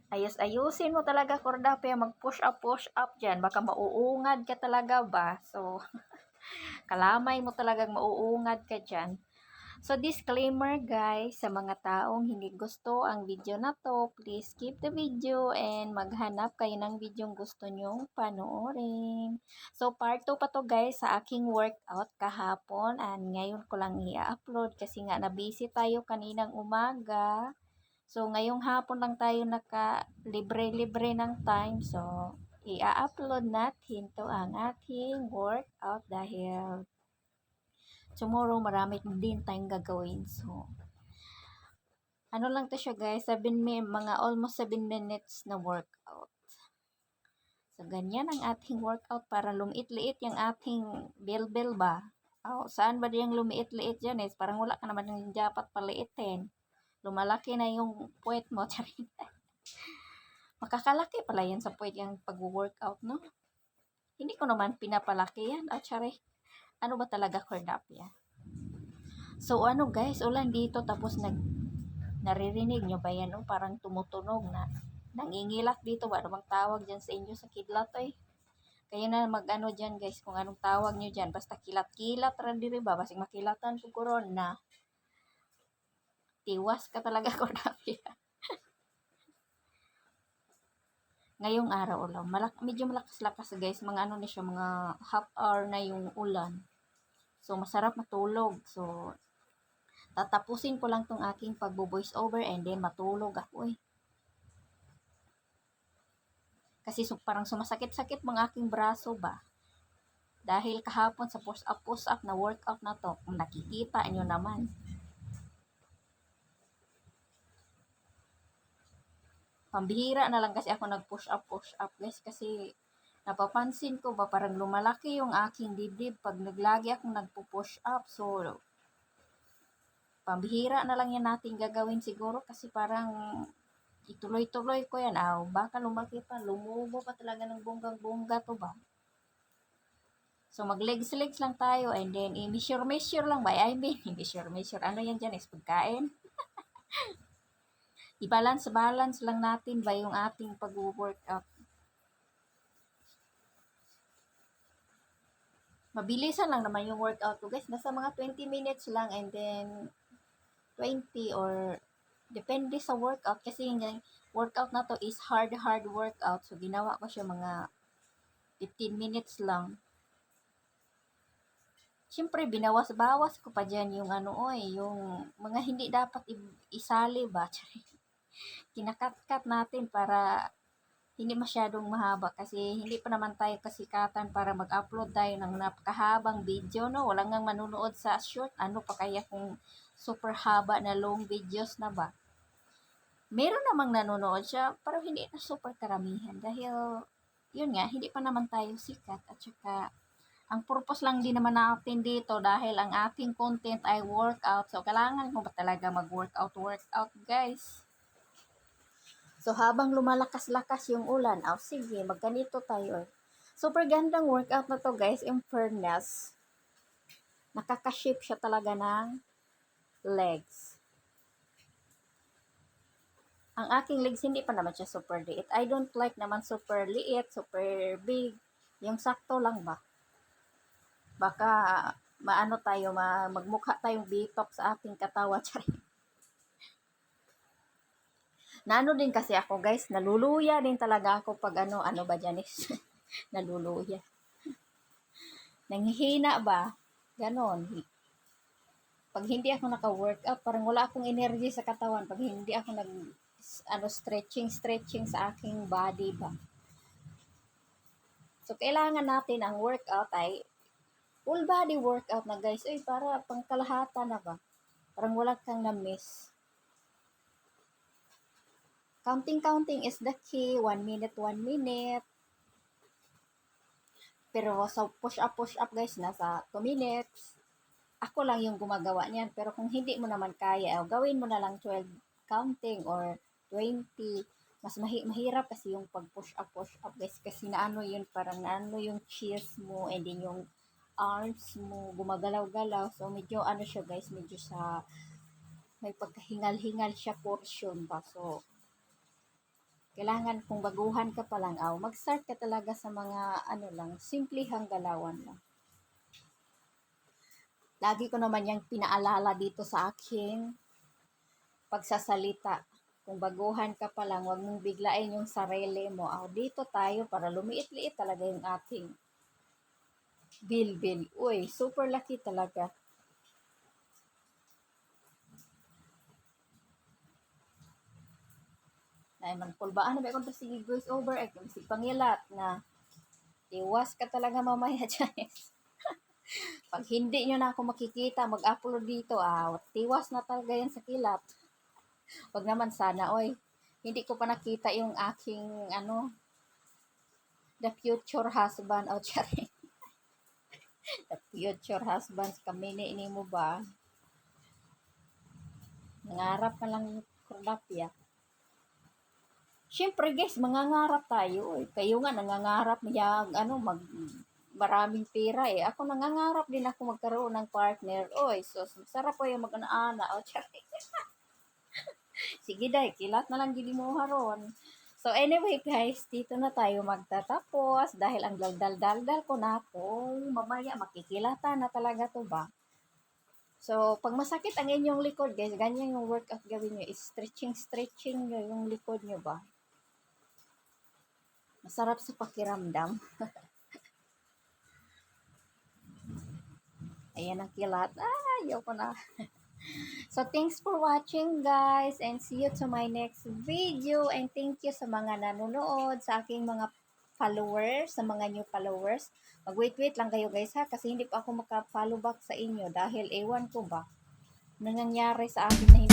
Ayos-ayusin mo talaga, Cordapia, push up dyan. Baka mauungad ka talaga ba? So, kalamay mo talagang mauungad ka dyan. So, disclaimer guys, sa mga taong hindi gusto ang video na to, please skip the video and maghanap kayo ng video gusto nyong panoorin. So, part 2 pa to guys sa aking workout kahapon and ngayon ko lang i-upload kasi nga na-busy tayo kaninang umaga. So, ngayong hapon lang tayo naka-libre-libre ng time. So, i-upload natin to ang ating workout dahil tomorrow marami din tayong gagawin. So, ano lang to siya guys, mga almost 7 minutes na workout. So, ganyan ang ating workout para lumiit-liit yung ating bell ba? Oh, saan ba yung lumiit-liit dyan eh? Parang wala ka naman yung dapat paliitin. Lumalaki na yung puwet mo. Makakalaki pala yan sa puwet yung pag-workout, no? Hindi ko naman pinapalaki yan. Tsari. Ano ba talaga, Cordapia? So, ano guys, ulan dito tapos naririnig nyo ba yan? Parang tumutunog na. Nangingilak dito ba? Ano bang tawag dyan sa inyo sa kidlat eh? Kayo na mag-ano dyan guys, kung anong tawag nyo dyan. Basta kilat-kilat rin diri ba? Basig makilatan ko corona. Tiwas ka talaga, Cordapia. Ngayong araw lang. Medyo malakas-lakas guys. Mga ano na siya, mga half hour na yung ulan. So, masarap matulog. So, tatapusin ko lang tong aking pagbo-voice over and then matulog ako eh. Kasi parang sumasakit-sakit mga aking braso ba. Dahil kahapon sa push up na workout na to, kung nakikita nyo naman. Pambihira na lang kasi ako nag-push up guys kasi napapansin ko ba parang lumalaki yung aking dibdib pag naglagi akong nagpo-push up. So, pambihira na lang yan natin gagawin siguro kasi parang ituloy-tuloy ko yan. Baka lumaki pa, lumubo pa talaga ng bonggang-bongga to ba. So, mag-legs-legs lang tayo and then i-measure lang ba? I mean, i-measure. Ano yan dyan? Is pagkain? I-balance lang natin ba yung ating pag-workout. Mabilisan lang naman yung workout ko guys. Nasa mga 20 minutes lang and then 20 or depende sa workout kasi yung workout na to is hard workout. So, ginawa ko siya mga 15 minutes lang. Siyempre, binawas-bawas ko pa dyan yung yung mga hindi dapat isali ba? Kinakat-kat natin para hindi masyadong mahaba kasi hindi pa naman tayo kasikatan para mag-upload tayo ng napakahabang video, no? Walang nang manunood sa short. Ano pa kaya kung super haba na long videos na ba? Meron namang nanonood siya, pero hindi na super karamihan dahil yun nga, hindi pa naman tayo sikat at saka ang purpose lang din naman natin dito dahil ang ating content ay workout. So, kailangan mo ba talaga mag-workout guys? So, habang lumalakas-lakas yung ulan, sige, magganito tayo. Super gandang workout na to guys, in fairness. Nakaka-shape siya talaga ng legs. Ang aking legs, hindi pa naman siya super liit. I don't like naman super liit, super big. Yung sakto lang ba? Baka maano tayo, magmukha tayong bitok sa ating katawan. Naano din kasi ako guys, naluluya din talaga ako pag ano ba Janice? Naluluya. Nanghihina ba? Ganon. Pag hindi ako naka-workout, parang wala akong energy sa katawan. Pag hindi ako stretching sa aking body ba. So, kailangan natin ang workout ay full body workout na guys. Para pangkalahatan na ba? Parang wala kang na-miss. Counting is the key. 1 minute. Pero sa push up guys, nasa 2 minutes. Ako lang yung gumagawa niyan. Pero kung hindi mo naman kaya, gawin mo na lang 12 counting or 20. Mas mahirap kasi yung pag-push up guys. Kasi naano yun, parang naano yung chest mo and then yung arms mo, gumagalaw-galaw. So, medyo ano siya guys, medyo may pagkahingal-hingal siya portion ba. So, Kailangan kung baguhan ka pa lang, mag-start ka talaga sa mga ano lang, simplihang galawan lang. Lagi ko naman yung pinaalala dito sa aking pagsasalita. Kung baguhan ka pa lang, huwag mong biglain yung sarili mo. Dito tayo para lumiit-liit talaga yung ating bill. Uy, super laki talaga. Na man pulbaan na ba kung sige voice over ay kung si pangilat na iwas ka talaga mamaya Janice. Pag hindi nyo na ako makikita, mag-upload dito, tiwas na talaga yan sa kilat. Wag naman sana, oy. Hindi ko pa nakita yung aking, the future husband. Charing. The future husband, kami ni mo ba? Nangarap ka lang yung kordapya. Siyempre guys, mangangarap tayo. Kayo nga nangangarap niya, maraming pera eh. Ako nangangarap din ako magkaroon ng partner. Oy, so sarap po yung mag-ana. Charing. Sige day, kilat na lang gili mo haron. So anyway guys, dito na tayo magtatapos dahil ang daldal-daldal ko na kung mamaya makikilata na talaga to ba. So pag masakit ang inyong likod guys, ganyan yung workout gawin nyo, stretching nyo yung likod nyo ba. Masarap sa pakiramdam. Ayan ang kilat. Ayaw ko na. So, thanks for watching guys and see you to my next video and thank you sa mga nanonood, sa aking mga followers, sa mga new followers. Mag-wait lang kayo guys ha kasi hindi pa ako maka-follow back sa inyo dahil ewan ko ba nangyayari sa akin na